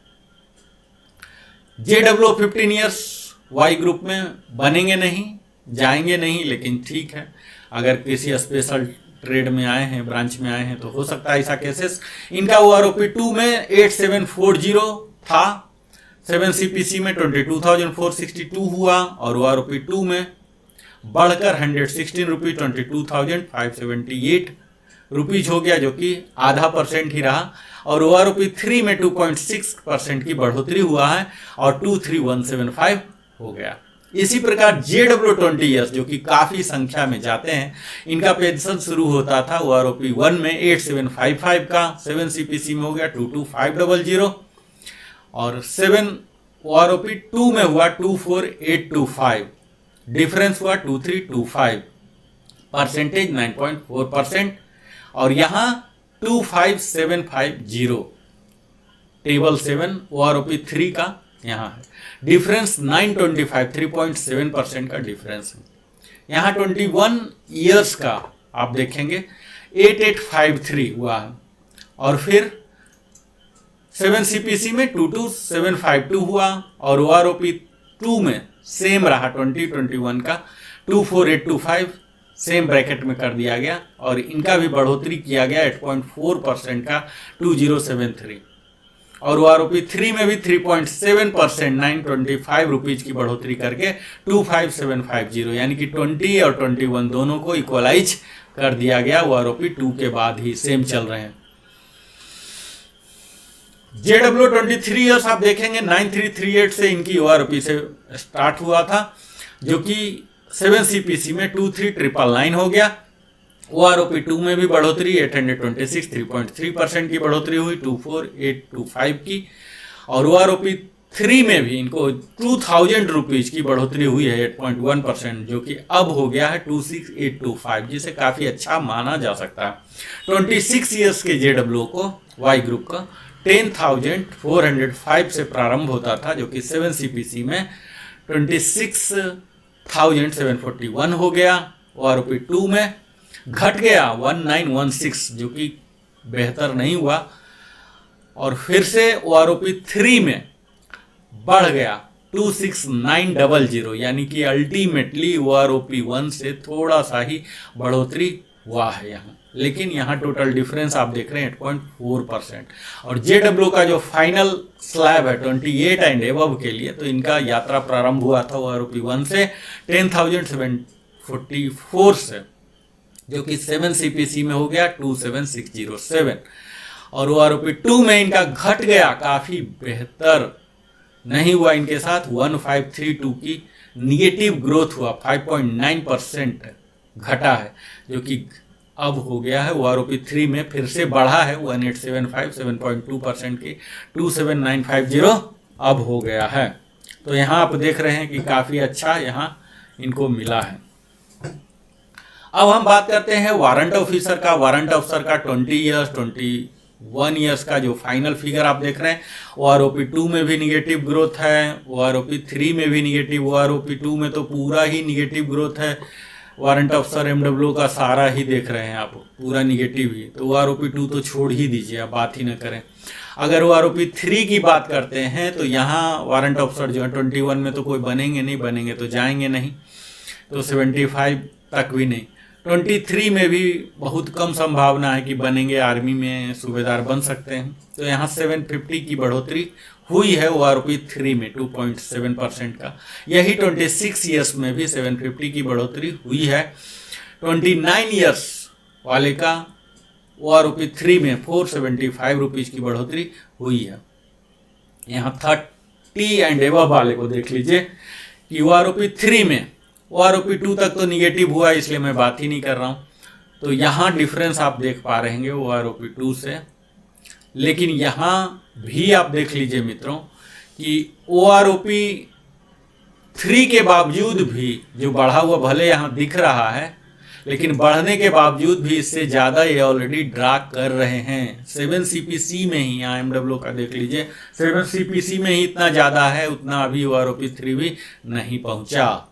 JWO 15 ईयर्स वाई ग्रुप में बनेंगे नहीं, जाएंगे नहीं, लेकिन ठीक है, अगर किसी स्पेशल ट्रेड में आए हैं, ब्रांच में आए हैं, तो हो सकता है ऐसा केसेस। इनका OROP 2 में 8740 था, 7 CPC में 22,462 हुआ और OROP 2 में बढ़कर 116 रुपये 22,578 रुपीज हो गया, जो कि आधा % ही रहा। और OROP 3 में 2.6% की बढ़ोतरी हुआ है और 23,175 हो गया। इसी प्रकार JWO 20 ईयर्स, जो कि काफी संख्या में जाते हैं, इनका पेंशन शुरू होता था OROP 1 में 8755 का, 7 CPC में हो गया 22500 और 7 OROP 2 में हुआ 24825, डिफरेंस हुआ 2325, परसेंटेज 9.4%। और यहाँ 25750 टेबल 7 OROP 3 का यहाँ है, डिफरेंस 925, 3.7% का डिफरेंस है। यहाँ 21 ईयर्स का आप देखेंगे 8853 हुआ है और फिर 7 CPC में 22752 हुआ और OROP 2 में सेम रहा 2021 का 24825, सेम ब्रैकेट में कर दिया गया और इनका भी बढ़ोतरी किया गया 8.4% का 2073 और OROP 3 में भी 3.7% 925 रुपीज की बढ़ोतरी करके 25750, यानी कि 20 और 21 दोनों को इक्वलाइज कर दिया गया। OROP 2 के बाद ही सेम चल रहे हैं। JWO 23 ईयर्स आप देखेंगे 9338 से इनकी OROP से स्टार्ट हुआ था, जो कि 7 CPC में 23999 हो गया। OROP 2 में भी बढ़ोतरी 826, 3.3% की बढ़ोतरी हुई 24825 की और OROP 3 में भी इनको 2000 रुपीज की बढ़ोतरी हुई है 8.1%, जो कि अब हो गया है 26825, जिसे काफी अच्छा माना जा सकता है। 26 ईयर्स के JWO को वाई ग्रुप का 10,405 से प्रारंभ होता था, जो कि 7 CPC में 26,741 हो गया। OROP 2 में घट गया 1916, जो कि बेहतर नहीं हुआ और फिर से OROP 3 में बढ़ गया 26900, यानी कि अल्टीमेटली OROP 1 से थोड़ा सा ही बढ़ोतरी हुआ है यहाँ, लेकिन यहाँ टोटल डिफरेंस आप देख रहे हैं 8.4%। और JWO का जो फाइनल स्लैब है 28 एंड एबव के लिए, तो इनका यात्रा प्रारंभ हुआ था OROP 1 से 10,744 से, जो कि 7 CPC में हो गया 27607 और OROP 2 में इनका घट गया, काफी बेहतर नहीं हुआ इनके साथ, 1532 की निगेटिव ग्रोथ हुआ, 5.9% घटा है, जो कि अब हो गया है OROP 3 में फिर से बढ़ा है 1875, 7.2% की 27950 अब हो गया है। तो यहाँ आप देख रहे हैं कि काफी अच्छा यहाँ इनको मिला है। अब हम बात करते हैं वारंट ऑफिसर का। वारंट ऑफिसर का 20 ईयर्स 21 ईयर्स का जो फाइनल फिगर आप देख रहे हैं, OROP 2 में भी निगेटिव ग्रोथ है, OROP 3 में भी निगेटिव, OROP 2 में तो पूरा ही निगेटिव ग्रोथ है। वारंट ऑफिसर MWO का सारा ही देख रहे हैं आप, पूरा निगेटिव ही, तो OROP 2 तो छोड़ ही दीजिए, आप बात ही न करें। अगर OROP 3 की बात करते हैं तो यहाँ वारंट ऑफिसर जो है 21 में तो कोई बनेंगे तो जाएंगे नहीं, तो 75 तक भी नहीं। 23 में भी बहुत कम संभावना है कि बनेंगे, आर्मी में सूबेदार बन सकते हैं, तो यहाँ 750 की बढ़ोतरी हुई है OROP 3 में 2.7% का। यही 26 ईयर्स में भी 750 की बढ़ोतरी हुई है। 29 ईयर्स वाले का OROP 3 में 475 रुपीज की बढ़ोतरी हुई है। यहाँ 30 एंड एबव वाले को देख लीजिए कि OROP 3 में, OROP 2 तक तो निगेटिव हुआ, इसलिए मैं बात ही नहीं कर रहा हूँ, तो यहाँ डिफरेंस आप देख पा रहे हैं OROP 2 से। लेकिन यहाँ भी आप देख लीजिए मित्रों कि OROP 3 के बावजूद भी जो बढ़ा हुआ भले यहाँ दिख रहा है, लेकिन बढ़ने के बावजूद भी इससे ज़्यादा ये ऑलरेडी ड्रा कर रहे हैं। 7CPC में ही, यहाँ MW का देख लीजिए, 7CPC में ही इतना ज़्यादा है, उतना अभी OROP3 भी नहीं पहुँचा।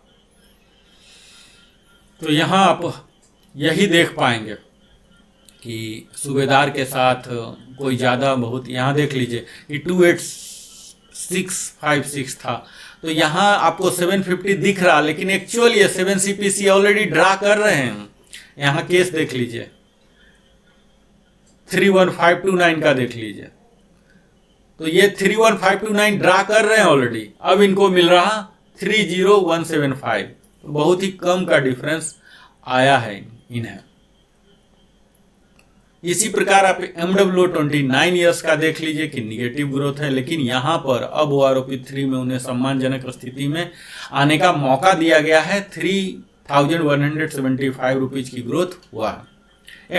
तो यहाँ आप यही देख पाएंगे कि सूबेदार के साथ कोई ज़्यादा बहुत, यहाँ देख लीजिए कि 28656 था, तो यहाँ आपको 750 दिख रहा, लेकिन एक्चुअल ये 7CPC ऑलरेडी ड्रा कर रहे हैं। यहाँ केस देख लीजिए, 31529 का देख लीजिए, तो ये 31529 ड्रा कर रहे हैं ऑलरेडी, अब इनको मिल रहा 30175, तो बहुत ही कम का डिफरेंस आया है इन्हें। इसी प्रकार आप MW 29 ईयर्स का देख लीजिए कि निगेटिव ग्रोथ है, लेकिन यहाँ पर अब OROP3 में उन्हें सम्मानजनक स्थिति में आने का मौका दिया गया है। 3175 रुपीज की ग्रोथ हुआ है।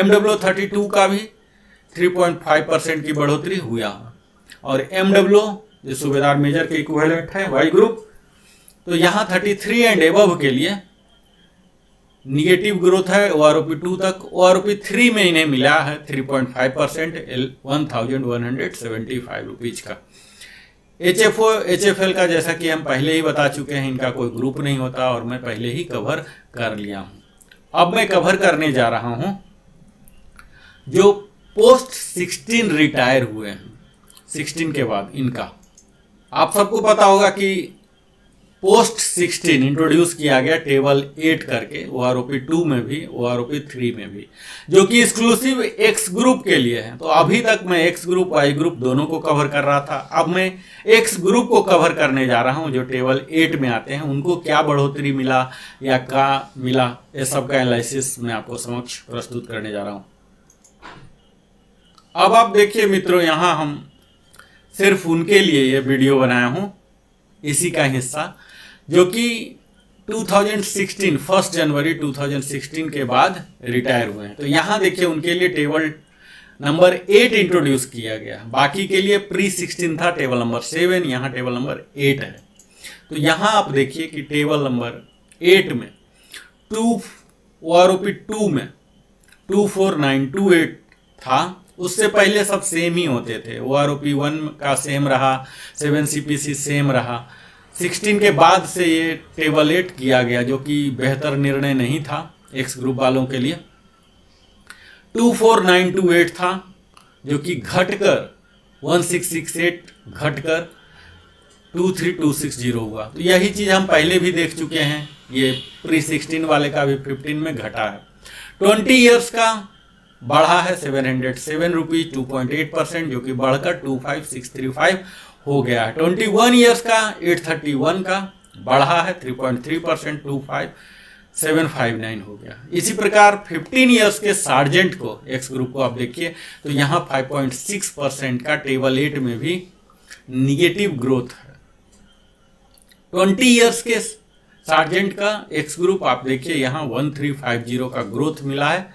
MW 32 का भी 3.5% की बढ़ोतरी हुआ, और MW जो सूबेदार मेजर के इक्विवेलेंट है वाई ग्रुप, तो यहाँ 33 एंड एबव के लिए निगेटिव ग्रोथ है OROP2 तक। OROP3 में इन्हें मिला है 3.5% 1175 रुपीज का। HFO HFL का जैसा कि हम पहले ही बता चुके हैं, इनका कोई ग्रुप नहीं होता और मैं पहले ही कवर कर लिया हूं। अब मैं कवर करने जा रहा हूं जो पोस्ट 16 रिटायर हुए हैं, 16 के बाद इनका। आप सबको पता होगा कि पोस्ट 16 इंट्रोड्यूस किया गया टेबल 8 करके OROP2 में भी OROP3 में भी, जो कि एक्सक्लूसिव एक्स ग्रुप के लिए है। तो अभी तक मैं एक्स ग्रुप वाई ग्रुप दोनों को कवर कर रहा था, अब मैं एक्स ग्रुप को कवर करने जा रहा हूं जो टेबल 8 में आते हैं, उनको क्या बढ़ोतरी मिला या क्या मिला, ये सब का एनालिसिस मैं आपको समक्ष प्रस्तुत करने जा रहा हूं। अब आप देखिए मित्रों, यहाँ हम सिर्फ उनके लिए ये वीडियो बनाया हूं, इसी का हिस्सा, जो कि 2016 1 जनवरी 2016 के बाद रिटायर हुए हैं। तो यहाँ देखिए उनके लिए टेबल नंबर 8 इंट्रोड्यूस किया गया, बाकी के लिए प्री 16 था टेबल नंबर 7, यहाँ टेबल नंबर 8 है। तो यहाँ आप देखिए कि टेबल नंबर 8 में OROP2 में 24928 था, उससे पहले सब सेम ही होते थे। OROP1 का सेम रहा, 7CPC सेम रहा। 16 के बाद से ये टेबल 8 किया गया, जो कि बेहतर निर्णय नहीं था एक्स ग्रुप वालों के लिए। 24928 था, जो कि घटकर 1668 घटकर 23260 हुआ। तो यही चीज़ हम पहले भी देख चुके हैं, ये प्री 16 वाले का भी 15 में घटा है। 20 ईयर्स का बढ़ा है 707 रुपीज 2.8%, जो कि बढ़कर 25635 हो गया है। 21 ईयर्स का 831 का बढ़ा है 3.3% 25759 हो गया। इसी प्रकार 15 ईयर्स के सार्जेंट को, एक्स ग्रुप को आप देखिए, तो यहाँ 5.6% का टेबल 8 में भी निगेटिव ग्रोथ है। 20 ईयर्स के सार्जेंट का एक्स ग्रुप आप देखिए, यहाँ 1350 का ग्रोथ मिला है,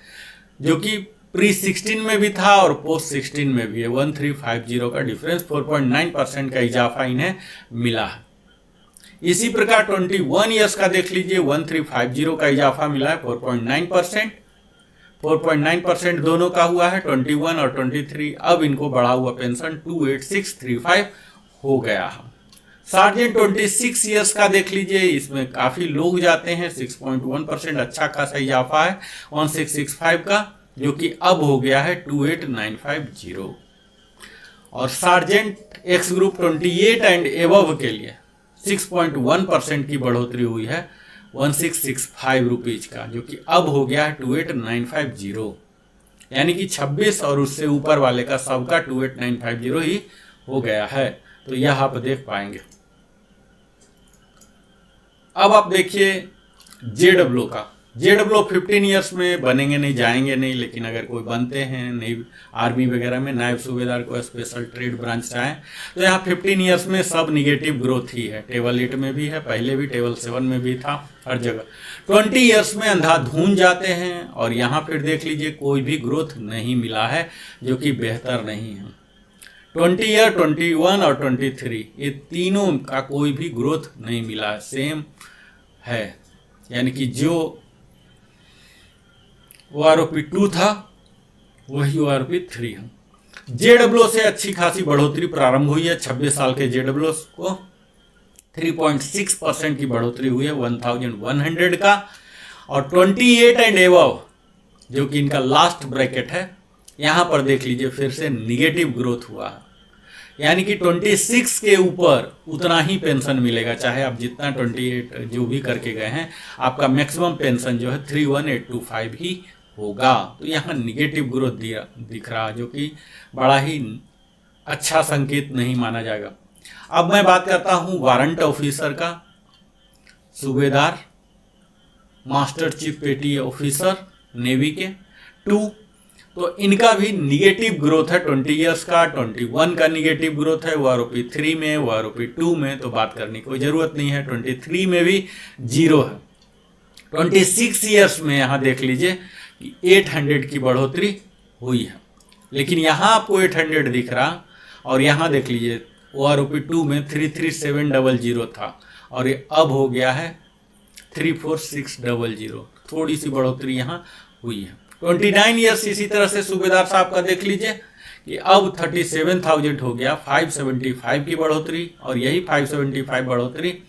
जो कि प्री 16 में भी था और पोस्ट 16 में भी है। 1350 का डिफरेंस, 4.9% का इजाफा इन्हें मिला है। इसी प्रकार 21 ईयर्स का देख लीजिए, 1350 का इजाफा मिला है, 4.9%। 4.9% दोनों का हुआ है, 21 और 23। अब इनको बढ़ा हुआ पेंशन 28635 हो गया है। सार्जेंट 26 ईयर्स का देख लीजिए, इसमें काफ़ी लोग जाते हैं, 6.1% अच्छा खासा इजाफा है 1665 का, जो कि अब हो गया है 28950। और sergeant x group 28 and above के लिए 6.1% की बढ़ोतरी हुई है 1665 रुपीज का, जो कि अब हो गया है 28950। यानी कि 26 और उससे ऊपर वाले का सबका 28950 ही हो गया है। तो यह आप देख पाएंगे। अब आप देखिए JW का। JW 15 ईयर्स में बनेंगे नहीं, जाएंगे नहीं, लेकिन अगर कोई बनते हैं नई आर्मी वगैरह में, नायब सूबेदार को स्पेशल ट्रेड ब्रांच चाहें, तो यहाँ 15 ईयर्स में सब निगेटिव ग्रोथ ही है। टेबल 8 में भी है, पहले भी टेबल 7 में भी था, हर जगह। 20 ईयर्स में अंधाधुन जाते हैं, और यहाँ फिर देख लीजिए कोई भी ग्रोथ नहीं मिला है, जो कि बेहतर नहीं है। 20 ईयर, 21 और 23, ये तीनों का कोई भी ग्रोथ नहीं मिला है, सेम है। यानी कि जो OROP2 था वही OROP3 है। JWO से अच्छी खासी बढ़ोतरी प्रारंभ हुई है। 26 साल के JWO को 3.6% की बढ़ोतरी हुई है 1100 का। और 28 एंड एबव जो कि इनका लास्ट ब्रैकेट है, यहाँ पर देख लीजिए फिर से निगेटिव ग्रोथ हुआ है। यानी कि 26 के ऊपर उतना ही पेंशन मिलेगा, चाहे आप जितना 28 जो भी करके गए हैं, आपका मैक्सिमम पेंशन जो है 31825 ही होगा। तो यहाँ निगेटिव ग्रोथ दिख रहा, जो कि बड़ा ही अच्छा संकेत नहीं माना जाएगा। अब मैं बात करता हूँ वारंट ऑफिसर का, सूबेदार, मास्टर चीफ पेटी ऑफिसर नेवी के 2। तो इनका भी निगेटिव ग्रोथ है 20 इयर्स का। 21 का निगेटिव ग्रोथ है OROP3 में, OROP2 में तो बात करने की कोई ज़रूरत नहीं है। 23 में भी 0 है। 26 इयर्स में यहाँ देख लीजिए कि 800 की बढ़ोतरी हुई है, लेकिन यहाँ आपको 800 दिख रहा, और यहाँ देख लीजिए OROP2 में 33700 था और ये अब हो गया है 34600। थोड़ी सी बढ़ोतरी यहाँ हुई है। 29 ईयर्स इसी तरह से सूबेदार साहब का देख लीजिए कि अब 37,000 हो गया, 575 की बढ़ोतरी, और यही 575 बढ़ोतरी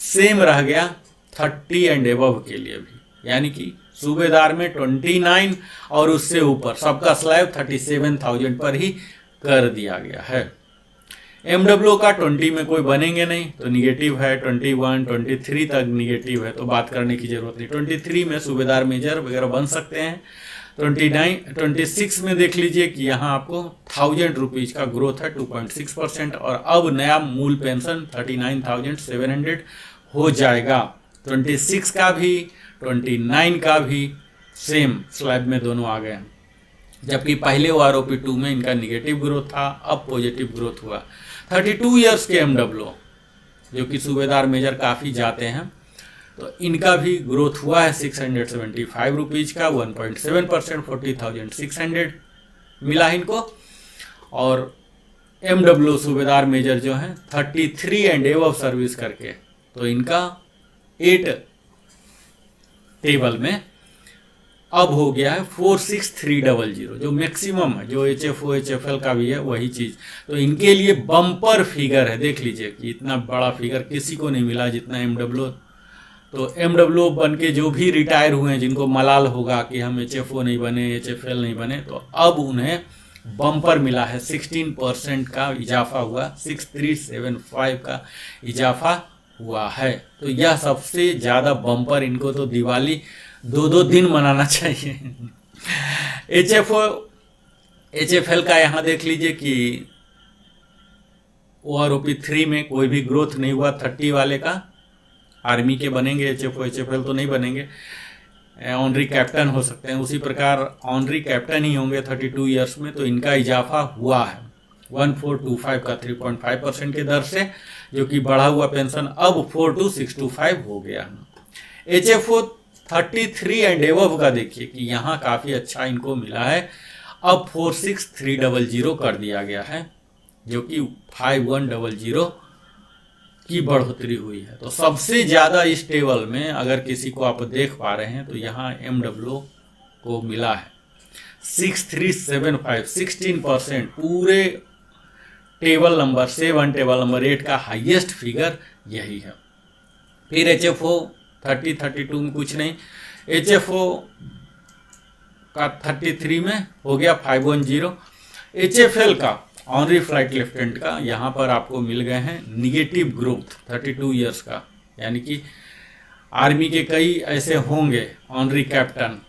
सेम रह गया 30 एंड एबव के लिए भी। यानी कि सूबेदार में 29 और उससे ऊपर सबका स्लैब 37,000 पर ही कर दिया गया है। MWO का 20 में कोई बनेंगे नहीं तो निगेटिव है। 21, 23 तक निगेटिव है तो बात करने की जरूरत नहीं। 23 में सूबेदार मेजर वगैरह बन सकते हैं। 26 में देख लीजिए कि यहाँ आपको 1000 रुपीज़ का ग्रोथ है 2.6%, और अब नया मूल पेंशन 39,700 हो जाएगा। 26 का भी 29 का भी सेम स्लैब में दोनों आ गए, जबकि पहले OROP2 में इनका निगेटिव ग्रोथ था, अब पॉजिटिव ग्रोथ हुआ। 32 इयर्स के MWO जो कि सूबेदार मेजर काफ़ी जाते हैं, तो इनका भी ग्रोथ हुआ है 675 रुपीज़ का, 1.7%, 40,600 मिला इनको। और MWO सूबेदार मेजर जो हैं 33 एंड एबव सर्विस करके, तो इनका 8 टेबल में अब हो गया है 46300, जो मैक्सिमम है, जो HFO HFL का भी है वही चीज़। तो इनके लिए बम्पर फिगर है। देख लीजिए कि इतना बड़ा फिगर किसी को नहीं मिला जितना MWO। तो MWO बन के जो भी रिटायर हुए हैं, जिनको मलाल होगा कि हम HFO नहीं बने, HFL नहीं बने, तो अब उन्हें बम्पर मिला है। 16% का इजाफा हुआ, 6375 का इजाफा हुआ है। तो यह सबसे ज़्यादा बम्पर, इनको तो दिवाली 2-2 दिन मनाना चाहिए। HFO HFL का यहाँ देख लीजिए कि OROP3 में कोई भी ग्रोथ नहीं हुआ। 30 वाले का आर्मी के बनेंगे, HFO HFL तो नहीं बनेंगे, ऑनरी कैप्टन हो सकते हैं। उसी प्रकार ऑनरी कैप्टन ही होंगे 32 इयर्स में, तो इनका इजाफा हुआ है 1425 का 3.5% के दर से, जो कि बढ़ा हुआ पेंशन अब 42625 हो गया। HFO 33 एंड एबव का देखिए कि यहाँ काफ़ी अच्छा इनको मिला है, अब 46300 कर दिया गया है, जो कि 5100 की बढ़ोतरी हुई है। तो सबसे ज़्यादा इस टेबल में अगर किसी को आप देख पा रहे हैं तो यहाँ MWO को मिला है 6375, 16%। पूरे टेबल नंबर 7, टेबल नंबर 8 का हाईएस्ट फिगर यही है। फिर HFO 32 में कुछ नहीं, HFO का 33 में हो गया 510। HFL का ऑनरी फ्लाइट लेफ्टिनेंट का यहाँ पर आपको मिल गए हैं निगेटिव ग्रोथ 32 इयर्स का, यानी कि आर्मी के कई ऐसे होंगे ऑनरी कैप्टन,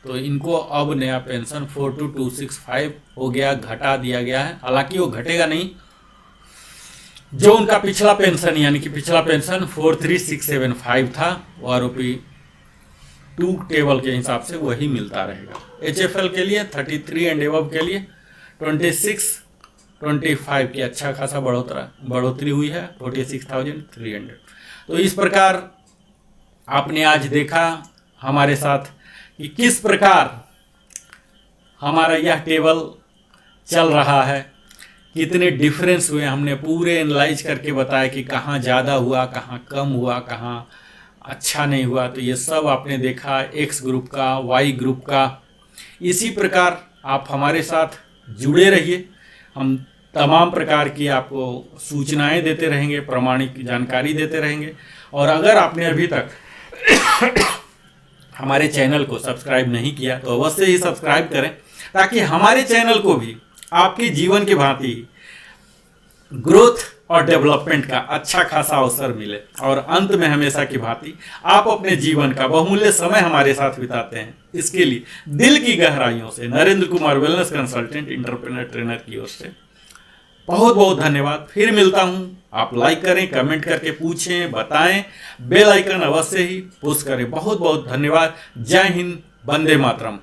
तो इनको अब नया पेंशन 42265 हो गया, घटा दिया गया है। हालांकि वो घटेगा नहीं, जो उनका पिछला पेंशन यानी कि पिछला पेंशन 43675 था OROP2 टेबल के हिसाब से वही मिलता रहेगा। HFL के लिए 33 एंड एबव के लिए 2625 की अच्छा खासा बढ़ोतरी हुई है 46,300। तो इस प्रकार आपने आज देखा हमारे साथ कि किस प्रकार हमारा यह टेबल चल रहा है, कितने डिफरेंस हुए। हमने पूरे एनालाइज करके बताया कि कहाँ ज़्यादा हुआ, कहाँ कम हुआ, कहाँ अच्छा नहीं हुआ तो ये सब आपने देखा एक्स ग्रुप का, वाई ग्रुप का। इसी प्रकार आप हमारे साथ जुड़े रहिए, हम तमाम प्रकार की आपको सूचनाएं देते रहेंगे, प्रामाणिक जानकारी देते रहेंगे। और अगर आपने अभी तक हमारे चैनल को सब्सक्राइब नहीं किया तो अवश्य ही सब्सक्राइब करें, ताकि हमारे चैनल को भी आपके जीवन की भांति ग्रोथ और डेवलपमेंट का अच्छा खासा अवसर मिले। और अंत में हमेशा की भांति आप अपने जीवन का बहुमूल्य समय हमारे साथ बिताते हैं, इसके लिए दिल की गहराइयों से Narendra Kumar wellness consultant, entrepreneur trainer की ओर से बहुत बहुत धन्यवाद। फिर मिलता हूं, आप लाइक करें, कमेंट करके पूछें, बताएं, बेल आइकन अवश्य ही पुश करें। बहुत बहुत धन्यवाद। जय हिंद, वंदे मातरम।